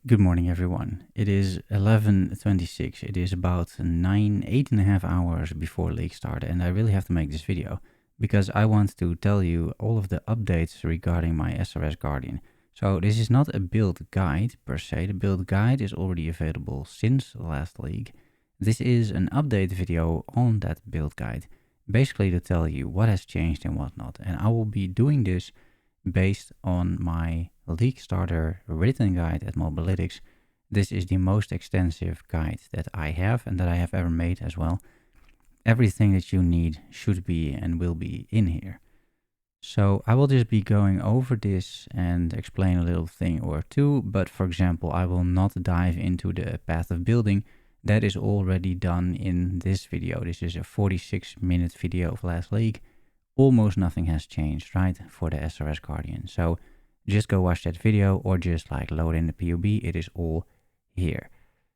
Good morning, everyone. It is 11:26. It is about 8.5 hours before League start, and I really have to make this video because I want to tell you all of the updates regarding my SRS Guardian. So this is not a build guide per se. The build guide is already available since last League. This is an update video on that build guide, basically to tell you what has changed and what not. And I will be doing this based on my League Starter written guide at Mobalytics. This is the most extensive guide that I have and that I have ever made as well. Everything that you need should be and will be in here. So I will just be going over this and explain a little thing or two, but for example, I will not dive into the path of building. That is already done in this video. This is a 46-minute video of last League. Almost nothing has changed, right, for the SRS Guardian. So just go watch that video or just like load in the POB. It is all here.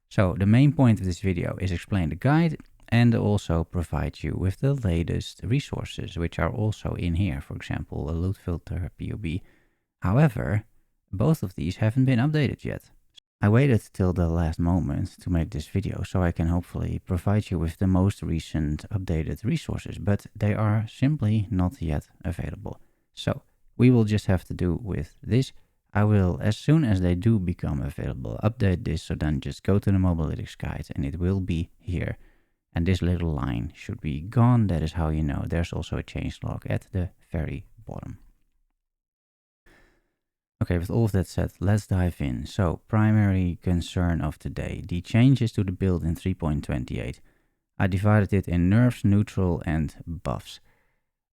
So the main point of this video is explain the guide and also provide you with the latest resources, which are also in here. For example, a loot filter POB. However, both of these haven't been updated yet. I waited till the last moment to make this video so I can hopefully provide you with the most recent updated resources, but they are simply not yet available. So we will just have to do with this. I will, as soon as they do become available, update this, so then just go to the Mobalytics guide and it will be here. And this little line should be gone. That is how you know. There's also a change log at the very bottom. Okay, with all of that said, let's dive in. So, primary concern of today, the changes to the build in 3.28. I divided it in nerfs, neutral, and buffs.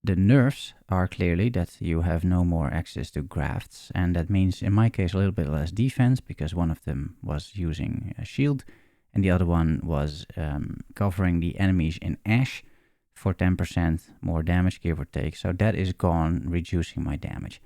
The nerfs are clearly that you have no more access to grafts, and that means in my case a little bit less defense because one of them was using a shield and the other one was covering the enemies in ash for 10% more damage, give or take. So that is gone, reducing my damage.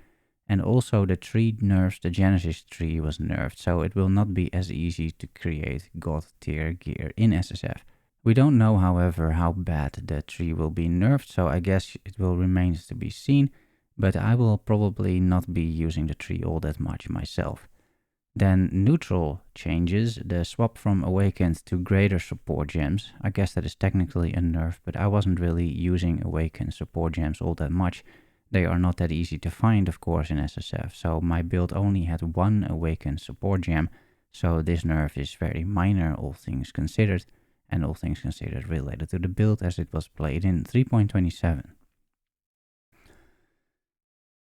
And also the tree nerfs, the Genesis tree was nerfed, so it will not be as easy to create God tier gear in SSF. We don't know, however, how bad the tree will be nerfed, so I guess it will remain to be seen, but I will probably not be using the tree all that much myself. Then neutral changes, the swap from Awakened to greater support gems. I guess that is technically a nerf, but I wasn't really using Awakened support gems all that much. They are not that easy to find, of course, in SSF, so my build only had one Awakened support gem, so this nerf is very minor, all things considered, and all things considered related to the build as it was played in 3.27.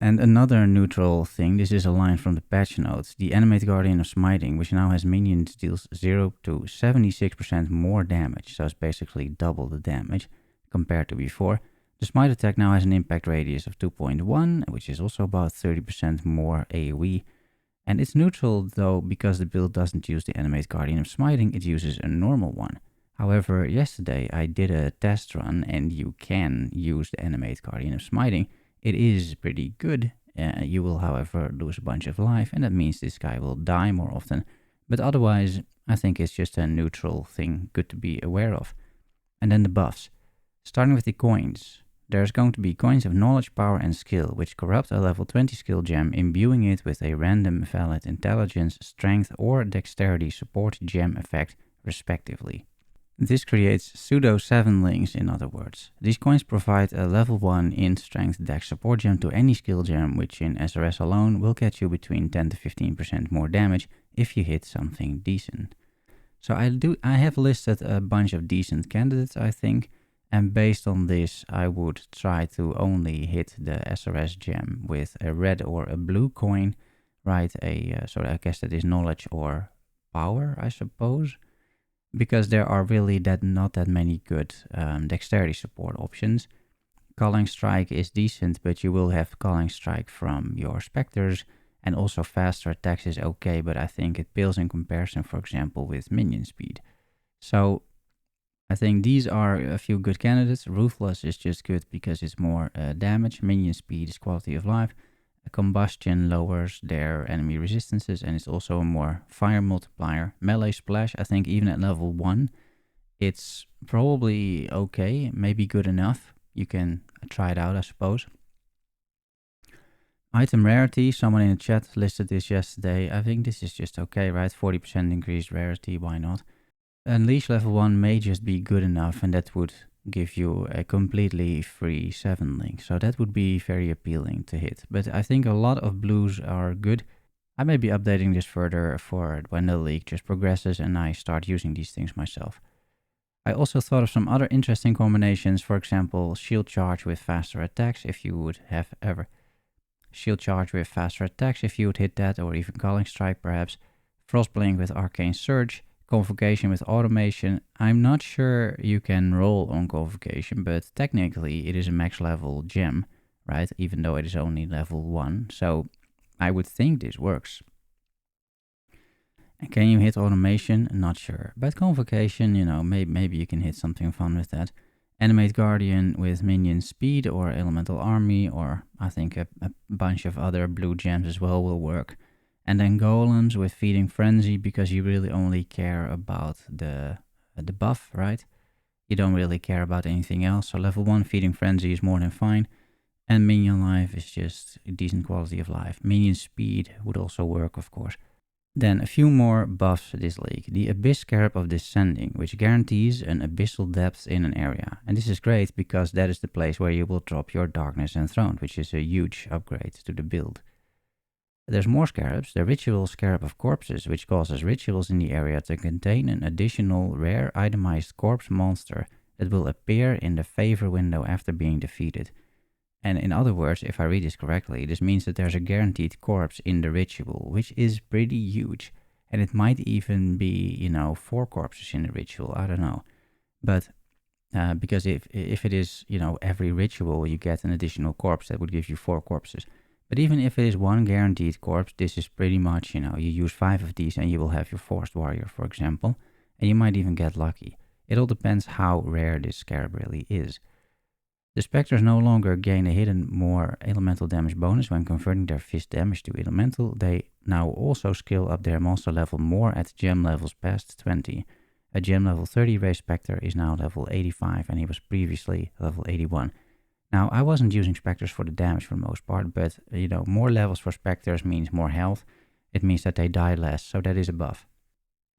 And another neutral thing, this is a line from the patch notes, the Animate Guardian of Smiting, which now has minions deals 0 to 76% more damage, so it's basically double the damage compared to before. The smite attack now has an impact radius of 2.1, which is also about 30% more AoE. And it's neutral though, because the build doesn't use the Animate Guardian of Smiting, it uses a normal one. However, yesterday I did a test run and you can use the Animate Guardian of Smiting. It is pretty good. You will, however, lose a bunch of life, and that means this guy will die more often. But otherwise, I think it's just a neutral thing, good to be aware of. And then the buffs. Starting with the coins. There's going to be coins of knowledge, power, and skill, which corrupt a level 20 skill gem, imbuing it with a random valid intelligence, strength, or dexterity support gem effect, respectively. This creates pseudo 7 links, in other words. These coins provide a level 1 int strength dex support gem to any skill gem, which in SRS alone will get you between 10 to 15% more damage if you hit something decent. So I have listed a bunch of decent candidates, I think, and based on this I would try to only hit the SRS gem with a red or a blue coin, right? So I guess that is knowledge or power, I suppose. Because there are really not that many good dexterity support options. Culling Strike is decent, but you will have Culling Strike from your Spectres, and also faster attacks is okay, but I think it pales in comparison, for example, with minion speed. So I think these are a few good candidates. Ruthless is just good because it's more damage. Minion speed is quality of life. Combustion lowers their enemy resistances, and it's also a more fire multiplier. Melee Splash, I think even at level 1, it's probably okay, maybe good enough. You can try it out, I suppose. Item rarity, someone in the chat listed this yesterday. I think this is just okay, right? 40% increased rarity, why not? Unleash level 1 may just be good enough, and that would give you a completely free 7 link. So that would be very appealing to hit. But I think a lot of blues are good. I may be updating this further for when the league just progresses and I start using these things myself. I also thought of some other interesting combinations. For example, shield charge with faster attacks if you would have ever... Shield charge with faster attacks if you would hit that, or even Calling Strike perhaps. Frostblink with Arcane Surge. Convocation with automation. I'm not sure you can roll on Convocation, but technically it is a max level gem, right? Even though it is only level 1. So I would think this works. And can you hit automation? Not sure. But Convocation, you know, maybe you can hit something fun with that. Animate Guardian with minion speed or elemental army, or I think a bunch of other blue gems as well will work. And then golems with feeding frenzy, because you really only care about the buff, right? You don't really care about anything else. So level 1 feeding frenzy is more than fine. And minion life is just a decent quality of life. Minion speed would also work, of course. Then a few more buffs this league. The Abyss Scarab of Descending, which guarantees an abyssal depth in an area. And this is great because that is the place where you will drop your Darkness Enthroned, which is a huge upgrade to the build. There's more scarabs. The Ritual Scarab of Corpses, which causes rituals in the area to contain an additional rare itemized corpse monster that will appear in the favor window after being defeated. And in other words, if I read this correctly, this means that there's a guaranteed corpse in the ritual, which is pretty huge. And it might even be, you know, 4 corpses in the ritual, I don't know. But because if it is, you know, every ritual you get an additional corpse, that would give you 4 corpses. But even if it is 1 guaranteed corpse, this is pretty much, you know, you use 5 of these and you will have your Forced Warrior, for example. And you might even get lucky. It all depends how rare this scarab really is. The Spectres no longer gain a hidden more elemental damage bonus when converting their fist damage to elemental. They now also scale up their monster level more at gem levels past 20. A gem level 30 raised Spectre is now level 85 and he was previously level 81. Now, I wasn't using Spectres for the damage for the most part, but you know, more levels for Spectres means more health. It means that they die less, so that is a buff.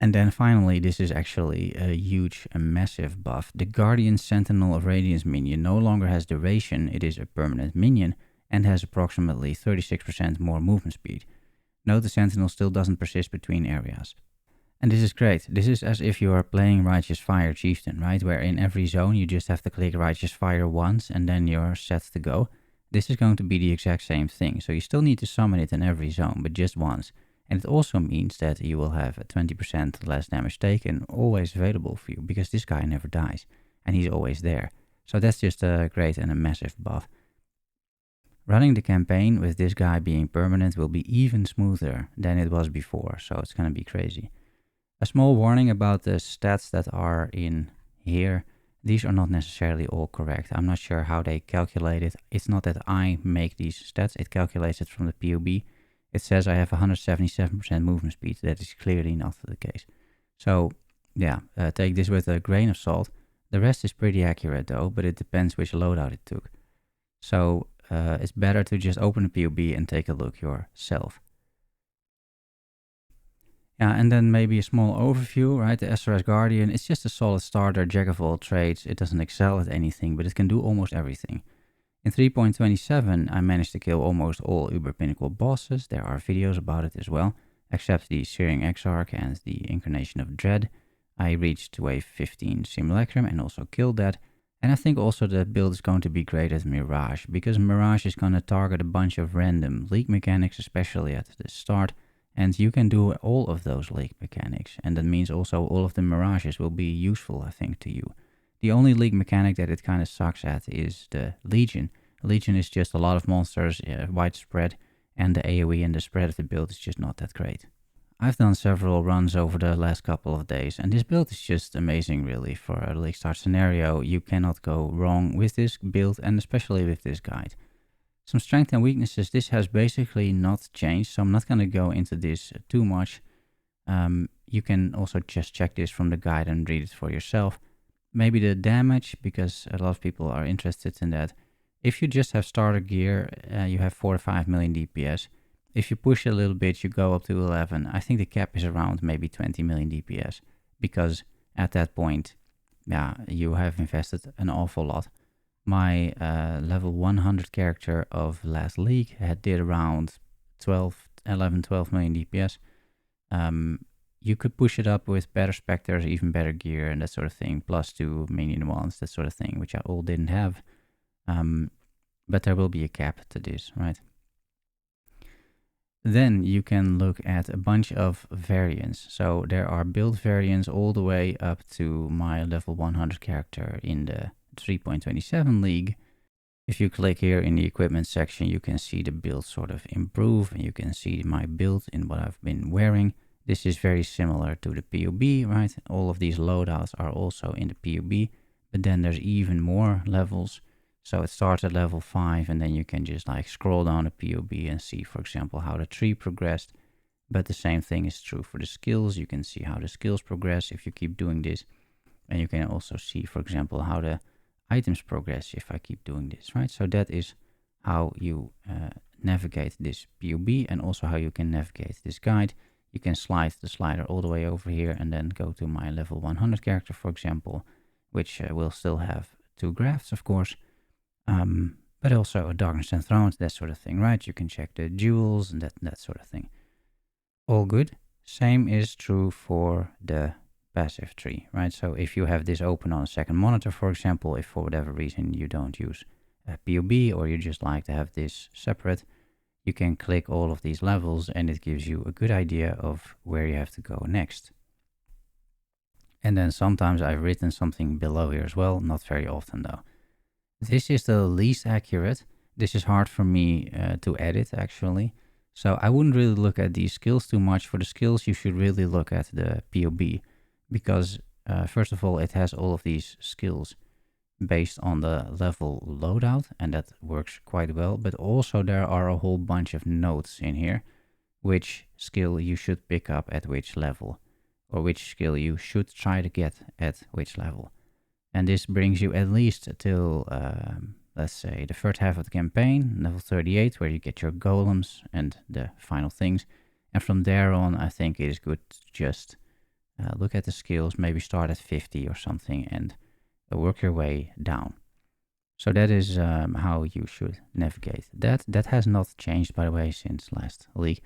And then finally, this is actually a huge, a massive buff. The Guardian Sentinel of Radiance minion no longer has duration, it is a permanent minion, and has approximately 36% more movement speed. Note the Sentinel still doesn't persist between areas. And this is great. This is as if you are playing Righteous Fire Chieftain, right? Where in every zone you just have to click Righteous Fire once and then you're set to go. This is going to be the exact same thing. So you still need to summon it in every zone, but just once. And it also means that you will have a 20% less damage taken always available for you, because this guy never dies and he's always there. So that's just a great and a massive buff. Running the campaign with this guy being permanent will be even smoother than it was before, so it's going to be crazy. A small warning about the stats that are in here. These are not necessarily all correct. I'm not sure how they calculate it. It's not that I make these stats, it calculates it from the POB. It says I have 177% movement speed. That is clearly not the case. So yeah, take this with a grain of salt. The rest is pretty accurate though, but it depends which loadout it took. So it's better to just open the POB and take a look yourself. Yeah, and then maybe a small overview, right? The SRS Guardian, it's just a solid starter, jack of all trades. It doesn't excel at anything, but it can do almost everything. In 3.27, I managed to kill almost all Uber Pinnacle bosses. There are videos about it as well, except the Searing Exarch and the Incarnation of Dread. I reached wave 15 Simulacrum and also killed that. And I think also the build is going to be great at Mirage, because Mirage is going to target a bunch of random league mechanics, especially at the start. And you can do all of those league mechanics. And that means also all of the Mirages will be useful, I think, to you. The only league mechanic that it kind of sucks at is the Legion. Legion is just a lot of monsters, widespread, and the AoE and the spread of the build is just not that great. I've done several runs over the last couple of days, and this build is just amazing really. For a league start scenario, you cannot go wrong with this build, and especially with this guide. Some strengths and weaknesses, this has basically not changed, so I'm not going to go into this too much. You can also just check this from the guide and read it for yourself. Maybe the damage, because a lot of people are interested in that. If you just have starter gear, you have 4 to 5 million DPS. If you push a little bit, you go up to 11. I think the cap is around maybe 20 million DPS, because at that point, yeah, you have invested an awful lot. My level 100 character of last league did around 12 million DPS. You could push it up with better specters, even better gear and that sort of thing, plus 2 minion ones, that sort of thing, which I all didn't have. But there will be a cap to this, right? Then you can look at a bunch of variants. So there are build variants all the way up to my level 100 character in the 3.27 league. If you click here in the equipment section, you can see the build sort of improve, and you can see my build in what I've been wearing. This is very similar to the POB, right? All of these loadouts are also in the POB, but then there's even more levels. So it starts at level 5, and then you can just like scroll down the POB and see, for example, how the tree progressed. But the same thing is true for the skills. You can see how the skills progress if you keep doing this. And you can also see, for example, how the items progress if I keep doing this, right? So that is how you navigate this POB, and also how you can navigate this guide. You can slide the slider all the way over here and then go to my level 100 character, for example, which will still have 2 graphs, of course. But also a Darkness and Thrones, that sort of thing, right? You can check the jewels and that sort of thing. All good. Same is true for the passive tree, right? So if you have this open on a second monitor, for example, if for whatever reason you don't use a POB, or you just like to have this separate, you can click all of these levels and it gives you a good idea of where you have to go next. And then sometimes I've written something below here as well, not very often though. This is the least accurate. This is hard for me to edit actually. So I wouldn't really look at these skills too much. For the skills, you should really look at the POB, because first of all, it has all of these skills based on the level loadout, and that works quite well. But also there are a whole bunch of notes in here, which skill you should pick up at which level, or which skill you should try to get at which level. And this brings you at least till, let's say, the first half of the campaign, level 38, where you get your golems and the final things. And from there on, I think it is good to just look at the skills, maybe start at 50 or something, and work your way down. So that is how you should navigate. That has not changed, by the way, since last league.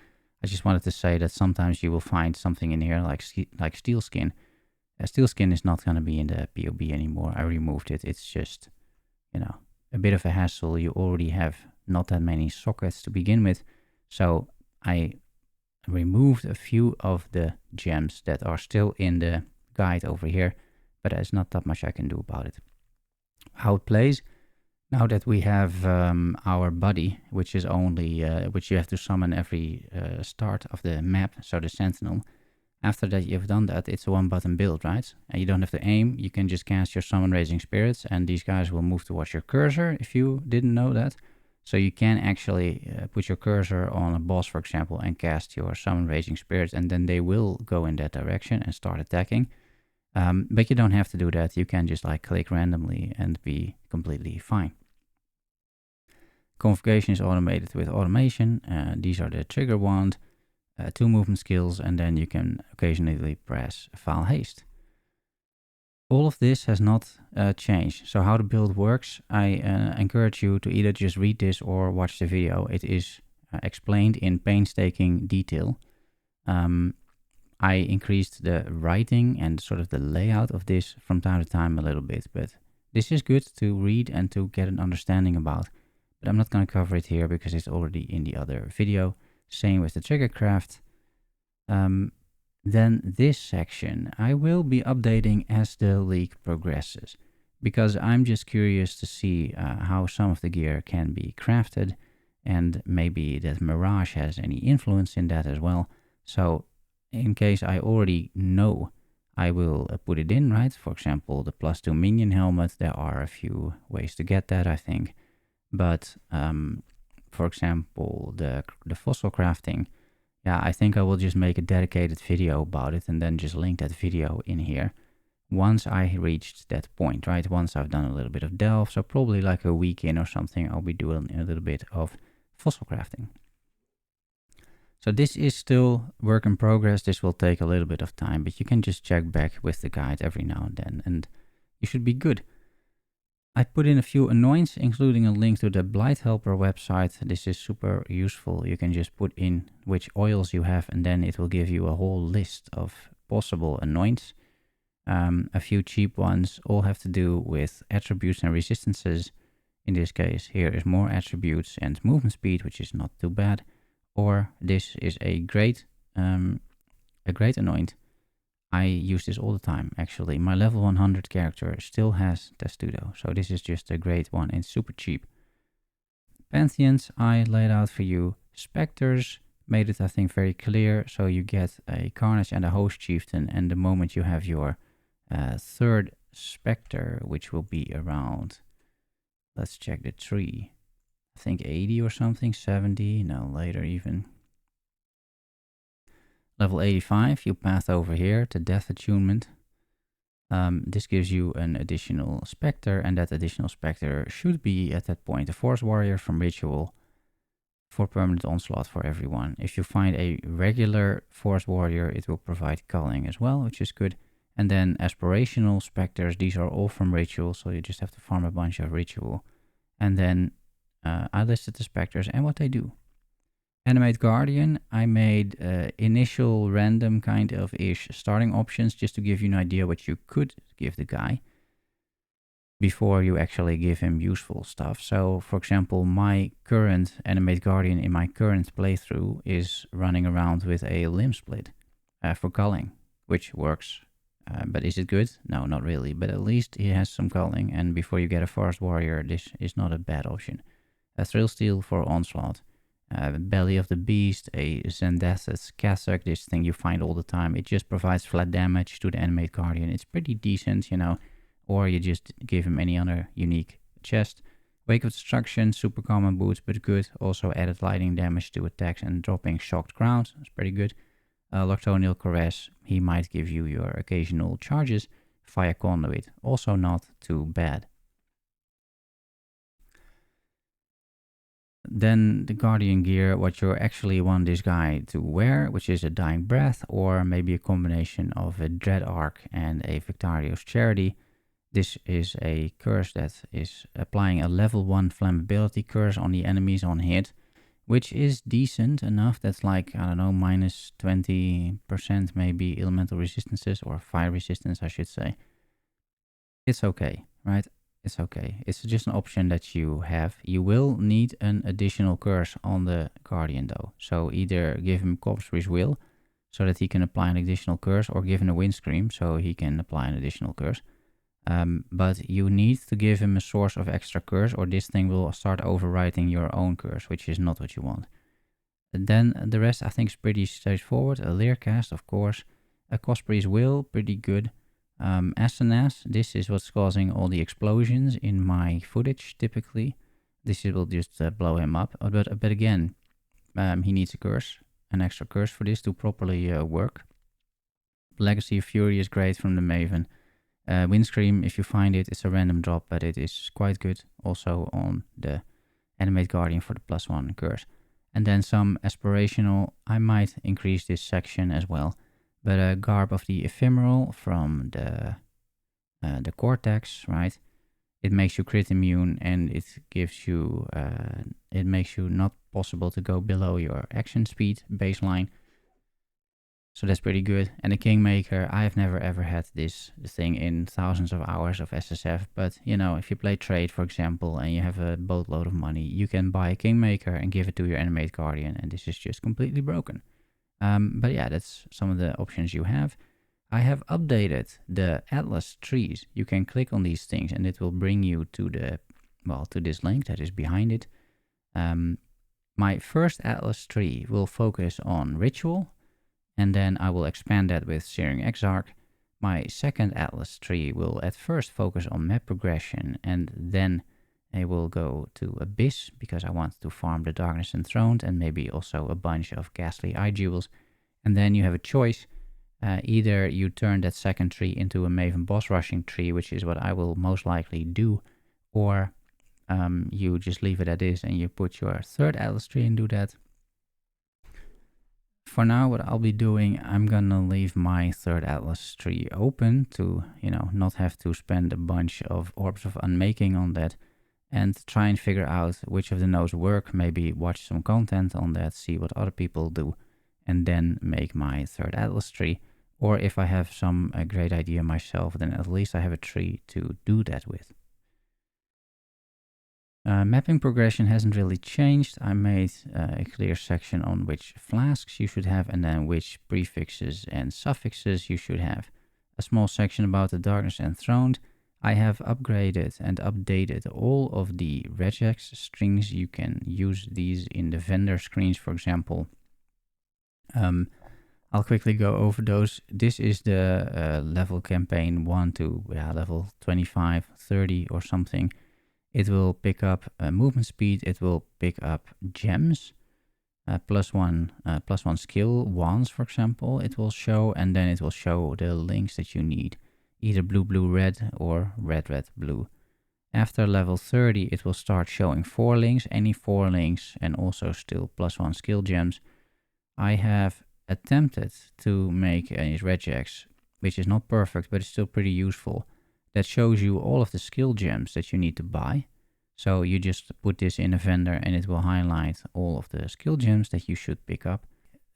I just wanted to say that sometimes you will find something in here like steel skin. Steel skin is not going to be in the POB anymore. I removed it. It's just, you know, a bit of a hassle. You already have not that many sockets to begin with. So I removed a few of the gems that are still in the guide over here, but there's not that much I can do about it. How it plays, now that we have our buddy, which is only, which you have to summon every start of the map, so the Sentinel. After that you've done that, it's a one button build, right? And you don't have to aim, you can just cast your summon raising spirits, and these guys will move towards your cursor, if you didn't know that. So you can actually put your cursor on a boss, for example, and cast your summon raising spirits, and then they will go in that direction and start attacking. But you don't have to do that. You can just like click randomly and be completely fine. Configuration is automated with automation. These are the trigger wand, 2 movement skills, and then you can occasionally press file haste. All of this has not changed. So how the build works, I encourage you to either just read this or watch the video. It is explained in painstaking detail. I increased the writing and sort of the layout of this from time to time a little bit, but this is good to read and to get an understanding about. But I'm not going to cover it here because it's already in the other video. Same with the trigger craft. Then this section I will be updating as the league progresses, because I'm just curious to see how some of the gear can be crafted, and maybe that Mirage has any influence in that as well. So in case I already know, I will put it in, right? For example, the +2 minion helmet, there are a few ways to get that, I think. But for example, the fossil crafting, yeah, I think I will just make a dedicated video about it and then just link that video in here. once I reached that point, right? Once I've done a little bit of delve, so probably like a week in or something, I'll be doing a little bit of fossil crafting. So this is still work in progress. This will take a little bit of time, but you can just check back with the guide every now and then, and you should be good. I put in a few anoints, including a link to the Blight Helper website. This is super useful. You can just put in which oils you have, and then it will give you a whole list of possible anoints. A few cheap ones all have to do with attributes and resistances. In this case, here is more attributes and movement speed, which is not too bad. Or this is a great anoint. I use this all the time, actually. My level 100 character still has Testudo, so this is just a great one and super cheap. Pantheons I laid out for you. Spectres made it, I think, very clear. So you get a Carnage and a Host Chieftain, and the moment you have your third Spectre, which will be around, let's check the tree, I think 80 or something, 70, no, later even. Level 85, you path over here to Death Attunement. This gives you an additional Spectre, and that additional Spectre should be at that point a Force Warrior from Ritual for permanent onslaught for everyone. If you find a regular Force Warrior, it will provide culling as well, which is good. And then aspirational Spectres, these are all from Ritual, so you just have to farm a bunch of Ritual. And then I listed the Spectres and what they do. Animate Guardian, I made initial random kind of ish starting options just to give you an idea what you could give the guy before you actually give him useful stuff. So, for example, my current Animate Guardian in my current playthrough is running around with a limb split for culling, which works. But is it good? No, not really. But at least he has some culling, and before you get a Forest Warrior, this is not a bad option. A Thrill Steel for onslaught. Belly of the Beast, a Zendath's Cassock, this thing you find all the time. It just provides flat damage to the Animate Guardian. It's pretty decent, you know. Or you just give him any other unique chest. Wake of Destruction, super common boots, but good. Also added lightning damage to attacks and dropping shocked ground. That's pretty good. Loctonial Caress, he might give you your occasional charges. Fire Conduit, also not too bad. Then the Guardian gear, what you actually want this guy to wear, which is a Dying Breath, or maybe a combination of a Dread Arc and a Victario's Charity. This is a curse that is applying a level 1 flammability curse on the enemies on hit, which is decent enough. That's like, I don't know, minus 20% maybe elemental resistances, or fire resistance, I should say. It's okay, right? It's okay. It's just an option that you have. You will need an additional curse on the Guardian though. So either give him Corpse Will so that he can apply an additional curse, or give him a Windscream so he can apply an additional curse. But you need to give him a source of extra curse, or this thing will start overwriting your own curse, which is not what you want. And then the rest I think is pretty straightforward. A Leercast, of course. A Cosprey's Will, pretty good. SNS, this is what's causing all the explosions in my footage typically. This will just blow him up. But again, he needs a curse, an extra curse for this to properly work. Legacy of Fury is great from the Maven. Windscream, if you find it, it's a random drop, but it is quite good also on the Animate Guardian for the +1 curse. And then some aspirational, I might increase this section as well. But a Garb of the Ephemeral from the Cortex, right? It makes you crit immune, and it gives you, it makes you not possible to go below your action speed baseline. So that's pretty good. And the Kingmaker, I've never ever had this thing in thousands of hours of SSF. But, you know, if you play trade, for example, and you have a boatload of money, you can buy a Kingmaker and give it to your Animate Guardian. And this is just completely broken. But yeah, that's some of the options you have. I have updated the Atlas trees. You can click on these things and it will bring you to the, well, to this link that is behind it. My first Atlas tree will focus on Ritual, and then I will expand that with Searing Exarch. My second Atlas tree will at first focus on map progression, and then I will go to Abyss because I want to farm the Darkness Enthroned and maybe also a bunch of Ghastly Eye Jewels. And then you have a choice. Either you turn that second tree into a Maven boss rushing tree, which is what I will most likely do, or you just leave it as is and you put your third Atlas tree and do that. For now, what I'll be doing, I'm gonna leave my third Atlas tree open to, you know, not have to spend a bunch of orbs of unmaking on that, and try and figure out which of the nodes work, maybe watch some content on that, see what other people do, and then make my third Atlas tree. Or if I have some great idea myself, then at least I have a tree to do that with. Mapping progression hasn't really changed. I made a clear section on which flasks you should have and then which prefixes and suffixes you should have. A small section about the Darkness Enthroned. I have upgraded and updated all of the regex strings. You can use these in the vendor screens, for example. I'll quickly go over those. This is the level campaign 1 to level 25, 30 or something. It will pick up movement speed. It will pick up gems, plus one skill wands, for example. It will show, and then it will show the links that you need, either blue, blue, red, or red, red, blue. After level 30, it will start showing 4 links, any 4 links, and also still plus 1 skill gems. I have attempted to make a regex, which is not perfect, but it's still pretty useful, that shows you all of the skill gems that you need to buy. So you just put this in a vendor and it will highlight all of the skill gems that you should pick up.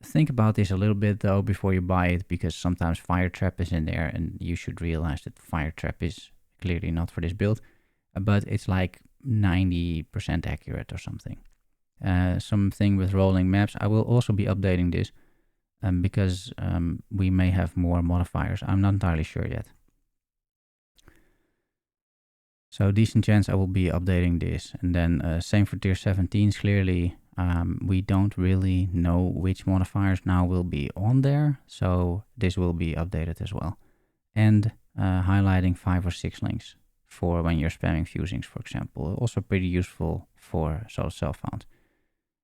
Think about this a little bit though before you buy it, because sometimes Fire Trap is in there and you should realize that Fire Trap is clearly not for this build, but it's like 90% accurate or something. Something with rolling maps. I will also be updating this because we may have more modifiers. I'm not entirely sure yet. So decent chance I will be updating this. And then same for tier 17s. Clearly, we don't really know which modifiers now will be on there. So this will be updated as well. And highlighting 5 or 6 links for when you're spamming fusings, for example. Also pretty useful for solo self-found.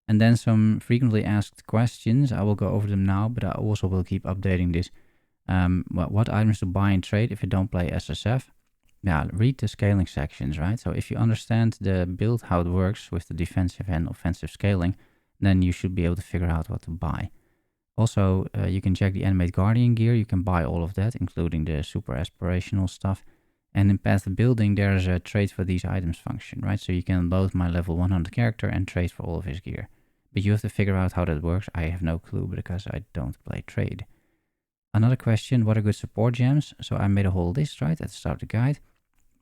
And then some frequently asked questions. I will go over them now, but I also will keep updating this. What items to buy and trade if you don't play SSF? Yeah, read the scaling sections, right? So if you understand the build, how it works with the defensive and offensive scaling, then you should be able to figure out what to buy. Also, you can check the Animate Guardian gear. You can buy all of that, including the super aspirational stuff. And in Path of Building, there's a trade for these items function, right? So you can load my level 100 character and trade for all of his gear. But you have to figure out how that works. I have no clue because I don't play trade. Another question, what are good support gems? So I made a whole list, right, at the start of the guide.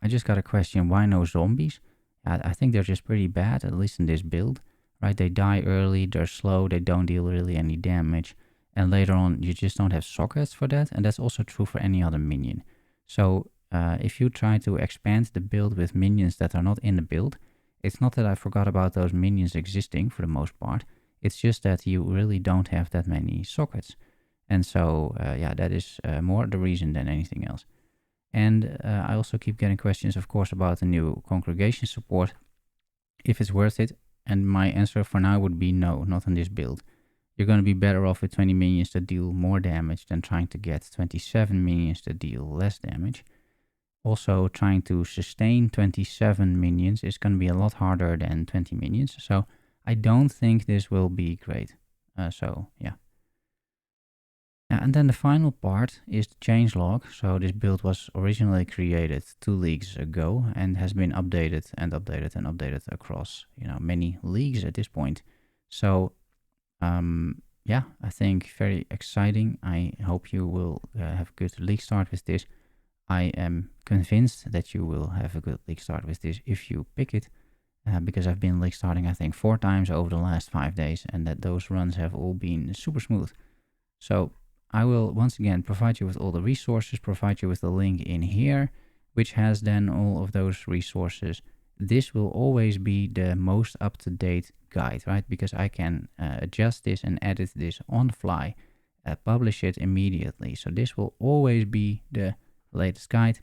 I just got a question, why no zombies? I think they're just pretty bad, at least in this build, right? They die early, they're slow, they don't deal really any damage. And later on, you just don't have sockets for that. And that's also true for any other minion. So if you try to expand the build with minions that are not in the build, it's not that I forgot about those minions existing for the most part. It's just that you really don't have that many sockets. And so, yeah, that is more the reason than anything else. And I also keep getting questions, of course, about the new congregation support, if it's worth it. And my answer for now would be no, not in this build. You're going to be better off with 20 minions that deal more damage than trying to get 27 minions that deal less damage. Also, trying to sustain 27 minions is going to be a lot harder than 20 minions. So I don't think this will be great. So, yeah. And then the final part is the changelog. So this build was originally created 2 leagues ago and has been updated and updated and updated across, many leagues at this point. So, yeah, I think very exciting. I hope you will have a good league start with this. I am convinced that you will have a good league start with this if you pick it, because I've been league starting, I think, 4 times over the last 5 days, and that those runs have all been super smooth. So I will once again provide you with all the resources, provide you with the link in here, which has then all of those resources. This will always be the most up-to-date guide, right? Because I can adjust this and edit this on the fly, publish it immediately. So this will always be the latest guide.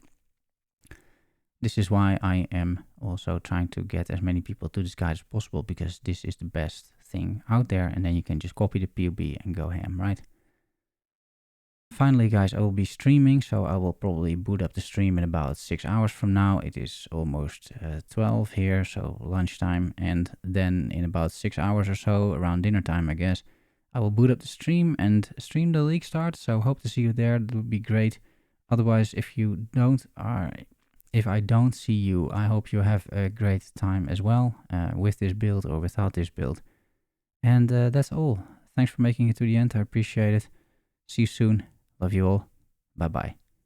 This is why I am also trying to get as many people to this guide as possible, because this is the best thing out there, and then you can just copy the POB and go ham, right? Finally, guys, I will be streaming, so I will probably boot up the stream in about 6 hours from now. It is almost 12 here, so lunchtime, and then in about 6 hours or so, around dinner time, I guess, I will boot up the stream and stream the league start. So hope to see you there. That would be great. Otherwise, if I don't see you, I hope you have a great time as well with this build or without this build. And that's all. Thanks for making it to the end. I appreciate it. See you soon. Love you all. Bye bye.